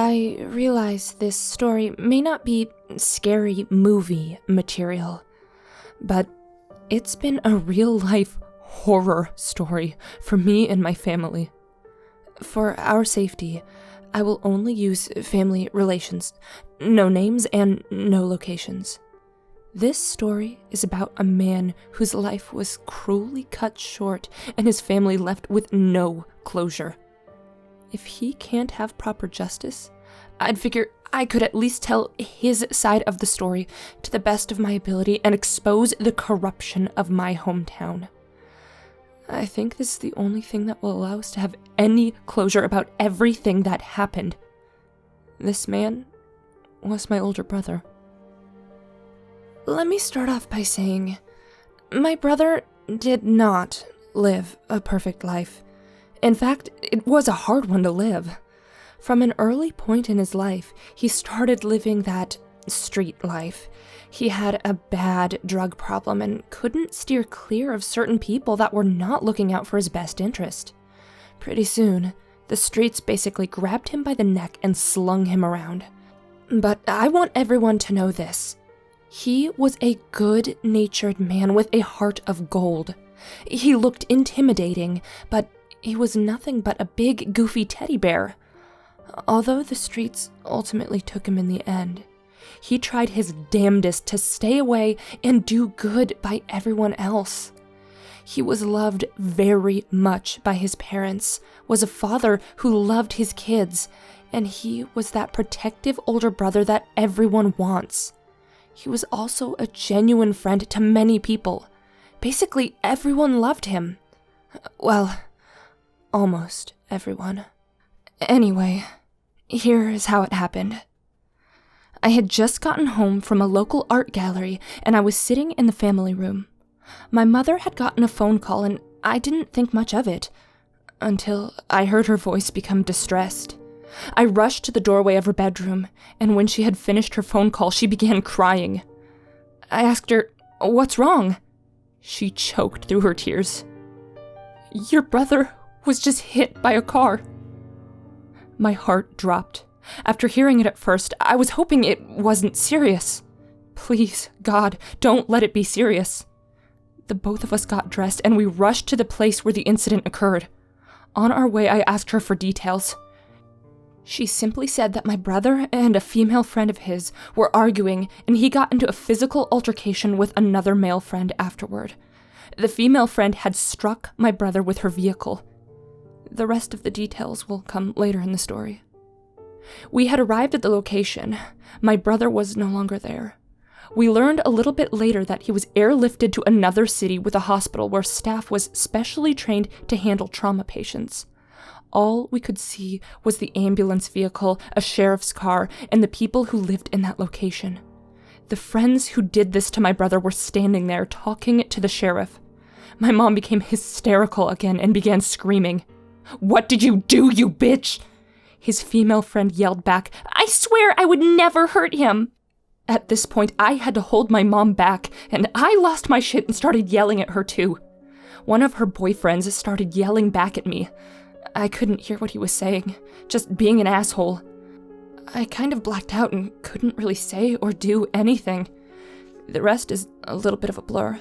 I realize this story may not be scary movie material, but it's been a real-life horror story for me and my family. For our safety, I will only use family relations, no names and no locations. This story is about a man whose life was cruelly cut short and his family left with no closure. If he can't have proper justice, I'd figure I could at least tell his side of the story to the best of my ability and expose the corruption of my hometown. I think this is the only thing that will allow us to have any closure about everything that happened. This man was my older brother. Let me start off by saying, my brother did not live a perfect life. In fact, it was a hard one to live. From an early point in his life, he started living that street life. He had a bad drug problem and couldn't steer clear of certain people that were not looking out for his best interest. Pretty soon, the streets basically grabbed him by the neck and slung him around. But I want everyone to know this. He was a good-natured man with a heart of gold. He looked intimidating, but he was nothing but a big, goofy teddy bear. Although the streets ultimately took him in the end, he tried his damnedest to stay away and do good by everyone else. He was loved very much by his parents, was a father who loved his kids, and he was that protective older brother that everyone wants. He was also a genuine friend to many people. Basically, everyone loved him. Well, almost everyone. Anyway, here is how it happened. I had just gotten home from a local art gallery, and I was sitting in the family room. My mother had gotten a phone call, and I didn't think much of it, until I heard her voice become distressed. I rushed to the doorway of her bedroom, and when she had finished her phone call, she began crying. I asked her, "What's wrong?" She choked through her tears. "Your brother was just hit by a car." My heart dropped. After hearing it at first, I was hoping it wasn't serious. Please, God, don't let it be serious. The both of us got dressed, and we rushed to the place where the incident occurred. On our way, I asked her for details. She simply said that my brother and a female friend of his were arguing, and he got into a physical altercation with another male friend afterward. The female friend had struck my brother with her vehicle. The rest of the details will come later in the story. We had arrived at the location. My brother was no longer there. We learned a little bit later that he was airlifted to another city with a hospital where staff was specially trained to handle trauma patients. All we could see was the ambulance vehicle, a sheriff's car, and the people who lived in that location. The friends who did this to my brother were standing there talking to the sheriff. My mom became hysterical again and began screaming. "What did you do, you bitch?" His female friend yelled back, "I swear I would never hurt him." At this point, I had to hold my mom back, and I lost my shit and started yelling at her too. One of her boyfriends started yelling back at me. I couldn't hear what he was saying, just being an asshole. I kind of blacked out and couldn't really say or do anything. The rest is a little bit of a blur.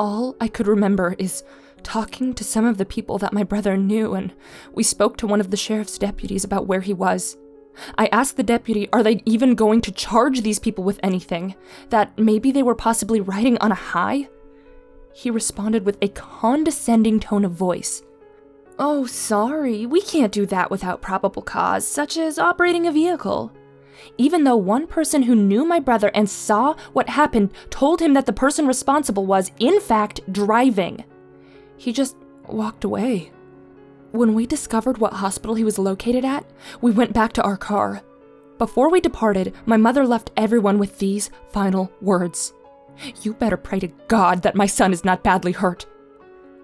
All I could remember is talking to some of the people that my brother knew, and we spoke to one of the sheriff's deputies about where he was. I asked the deputy, are they even going to charge these people with anything? That maybe they were possibly riding on a high? He responded with a condescending tone of voice. "Oh, sorry, we can't do that without probable cause, such as operating a vehicle." Even though one person who knew my brother and saw what happened told him that the person responsible was, in fact, driving. He just walked away. When we discovered what hospital he was located at, we went back to our car. Before we departed, my mother left everyone with these final words. "You better pray to God that my son is not badly hurt."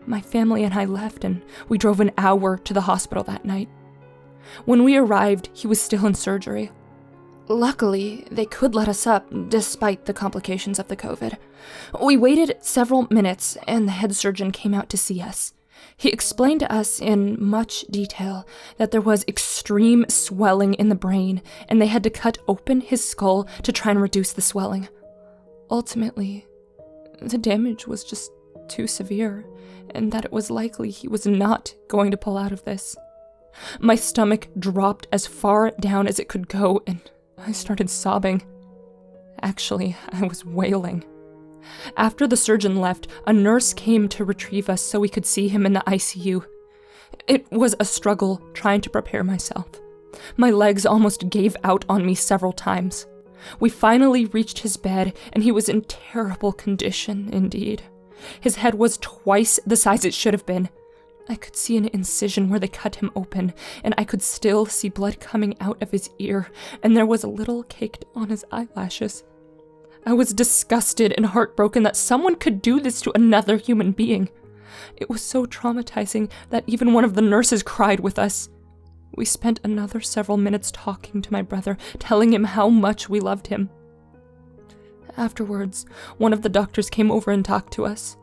My family and I left, and we drove an hour to the hospital that night. When we arrived, he was still in surgery. Luckily, they could let us up, despite the complications of the COVID. We waited several minutes, and the head surgeon came out to see us. He explained to us in much detail that there was extreme swelling in the brain, and they had to cut open his skull to try and reduce the swelling. Ultimately, the damage was just too severe, and that it was likely he was not going to pull out of this. My stomach dropped as far down as it could go, and I started sobbing. Actually, I was wailing. After the surgeon left, a nurse came to retrieve us so we could see him in the ICU. It was a struggle trying to prepare myself. My legs almost gave out on me several times. We finally reached his bed, and he was in terrible condition indeed. His head was twice the size it should have been. I could see an incision where they cut him open, and I could still see blood coming out of his ear, and there was a little caked on his eyelashes. I was disgusted and heartbroken that someone could do this to another human being. It was so traumatizing that even one of the nurses cried with us. We spent another several minutes talking to my brother, telling him how much we loved him. Afterwards, one of the doctors came over and talked to us.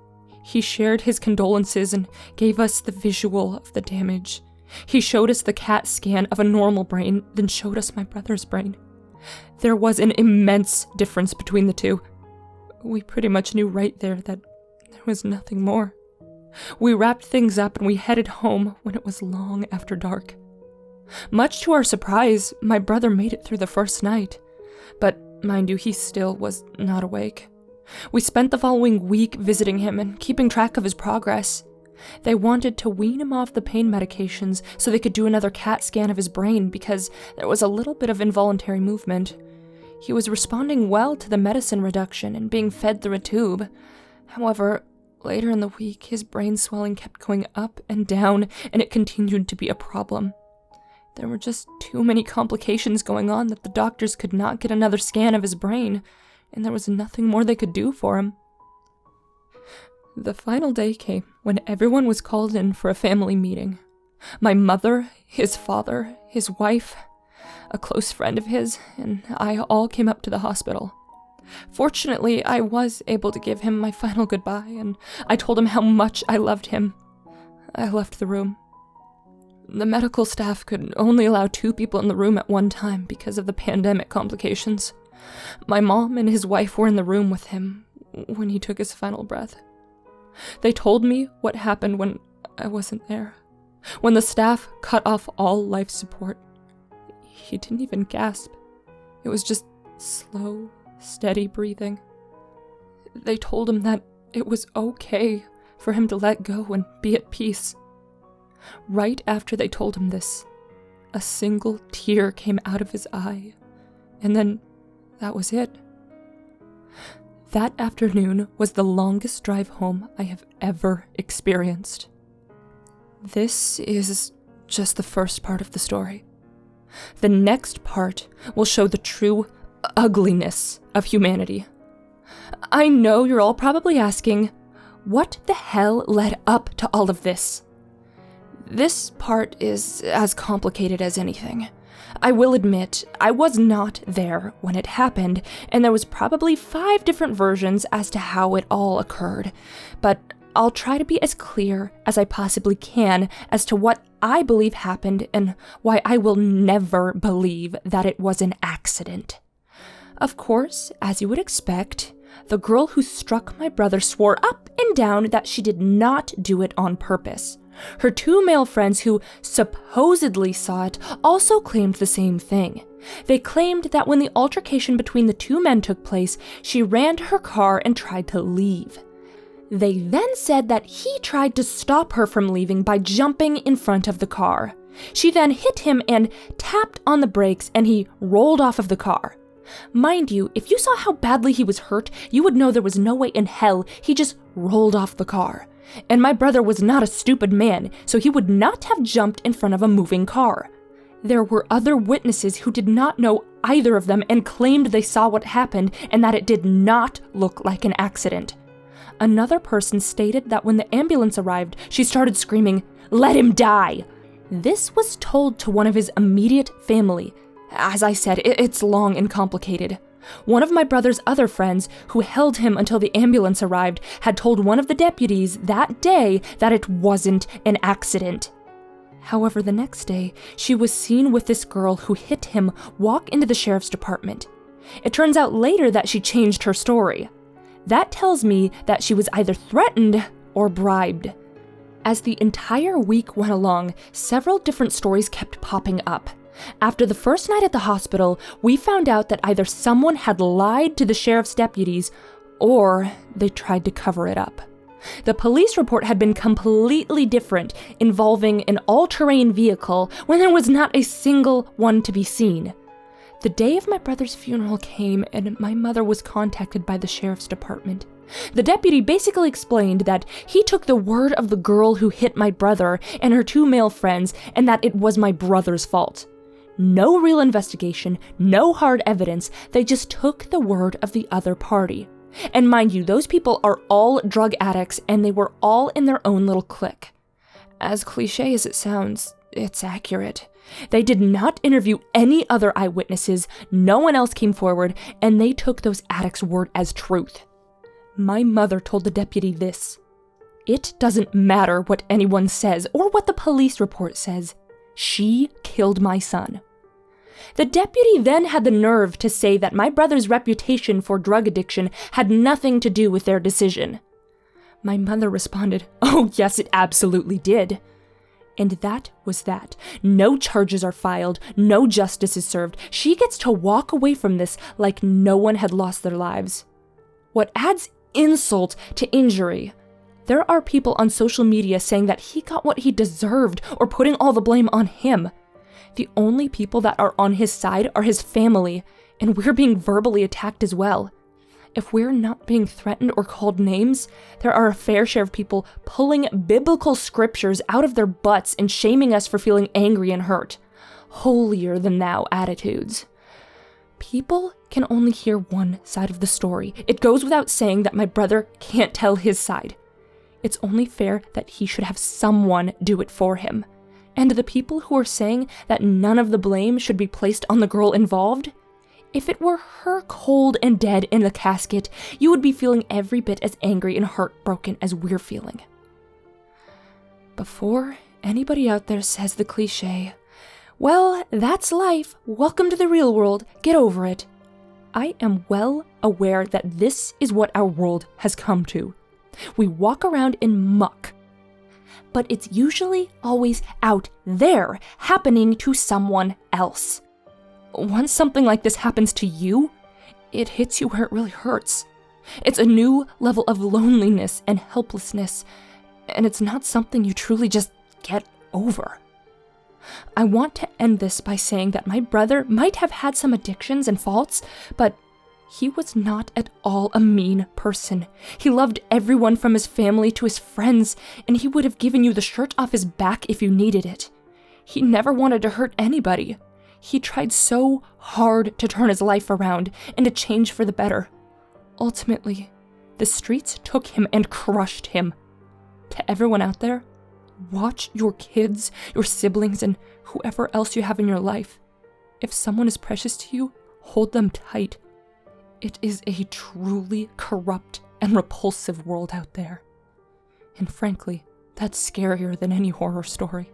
He shared his condolences and gave us the visual of the damage. He showed us the CAT scan of a normal brain, then showed us my brother's brain. There was an immense difference between the two. We pretty much knew right there that there was nothing more. We wrapped things up and we headed home when it was long after dark. Much to our surprise, my brother made it through the first night. But mind you, he still was not awake. We spent the following week visiting him and keeping track of his progress. They wanted to wean him off the pain medications so they could do another CAT scan of his brain because there was a little bit of involuntary movement. He was responding well to the medicine reduction and being fed through a tube. However, later in the week, his brain swelling kept going up and down, and it continued to be a problem. There were just too many complications going on that the doctors could not get another scan of his brain, and there was nothing more they could do for him. The final day came when everyone was called in for a family meeting. My mother, his father, his wife, a close friend of his, and I all came up to the hospital. Fortunately, I was able to give him my final goodbye, and I told him how much I loved him. I left the room. The medical staff could only allow 2 people in the room at one time because of the pandemic complications. My mom and his wife were in the room with him when he took his final breath. They told me what happened when I wasn't there. When the staff cut off all life support, he didn't even gasp. It was just slow, steady breathing. They told him that it was okay for him to let go and be at peace. Right after they told him this, a single tear came out of his eye, and then that was it. That afternoon was the longest drive home I have ever experienced. This is just the first part of the story. The next part will show the true ugliness of humanity. I know you're all probably asking, what the hell led up to all of this? This part is as complicated as anything. I will admit, I was not there when it happened, and there was probably 5 different versions as to how it all occurred, but I'll try to be as clear as I possibly can as to what I believe happened and why I will never believe that it was an accident. Of course, as you would expect, the girl who struck my brother swore up and down that she did not do it on purpose. Her 2 male friends who supposedly saw it also claimed the same thing. They claimed that when the altercation between the 2 men took place, she ran to her car and tried to leave. They then said that he tried to stop her from leaving by jumping in front of the car. She then hit him and tapped on the brakes, and he rolled off of the car. Mind you, if you saw how badly he was hurt, you would know there was no way in hell he just rolled off the car. And my brother was not a stupid man, so he would not have jumped in front of a moving car. There were other witnesses who did not know either of them and claimed they saw what happened and that it did not look like an accident. Another person stated that when the ambulance arrived, she started screaming, "Let him die!" This was told to one of his immediate family. As I said, it's long and complicated. One of my brother's other friends, who held him until the ambulance arrived, had told one of the deputies that day that it wasn't an accident. However, the next day, she was seen with this girl who hit him walk into the sheriff's department. It turns out later that she changed her story. That tells me that she was either threatened or bribed. As the entire week went along, several different stories kept popping up. After the first night at the hospital, we found out that either someone had lied to the sheriff's deputies or they tried to cover it up. The police report had been completely different, involving an all-terrain vehicle when there was not a single one to be seen. The day of my brother's funeral came and my mother was contacted by the sheriff's department. The deputy basically explained that he took the word of the girl who hit my brother and her two male friends and that it was my brother's fault. No real investigation, no hard evidence, they just took the word of the other party. And mind you, those people are all drug addicts and they were all in their own little clique. As cliche as it sounds, it's accurate. They did not interview any other eyewitnesses, no one else came forward, and they took those addicts' word as truth. My mother told the deputy this: "It doesn't matter what anyone says or what the police report says. She killed my son." The deputy then had the nerve to say that my brother's reputation for drug addiction had nothing to do with their decision. My mother responded, "Oh yes, it absolutely did." And that was that. No charges are filed, no justice is served. She gets to walk away from this like no one had lost their lives. What adds insult to injury, there are people on social media saying that he got what he deserved or putting all the blame on him. The only people that are on his side are his family, and we're being verbally attacked as well. If we're not being threatened or called names, there are a fair share of people pulling biblical scriptures out of their butts and shaming us for feeling angry and hurt. Holier-than-thou attitudes. People can only hear one side of the story. It goes without saying that my brother can't tell his side. It's only fair that he should have someone do it for him. And the people who are saying that none of the blame should be placed on the girl involved, if it were her cold and dead in the casket, you would be feeling every bit as angry and heartbroken as we're feeling. Before anybody out there says the cliche, "Well, that's life, welcome to the real world, get over it," I am well aware that this is what our world has come to. We walk around in muck, but it's usually always out there, happening to someone else. Once something like this happens to you, it hits you where it really hurts. It's a new level of loneliness and helplessness, and it's not something you truly just get over. I want to end this by saying that my brother might have had some addictions and faults, but he was not at all a mean person. He loved everyone from his family to his friends, and he would have given you the shirt off his back if you needed it. He never wanted to hurt anybody. He tried so hard to turn his life around and to change for the better. Ultimately, the streets took him and crushed him. To everyone out there, watch your kids, your siblings, and whoever else you have in your life. If someone is precious to you, hold them tight. It is a truly corrupt and repulsive world out there. And frankly, that's scarier than any horror story.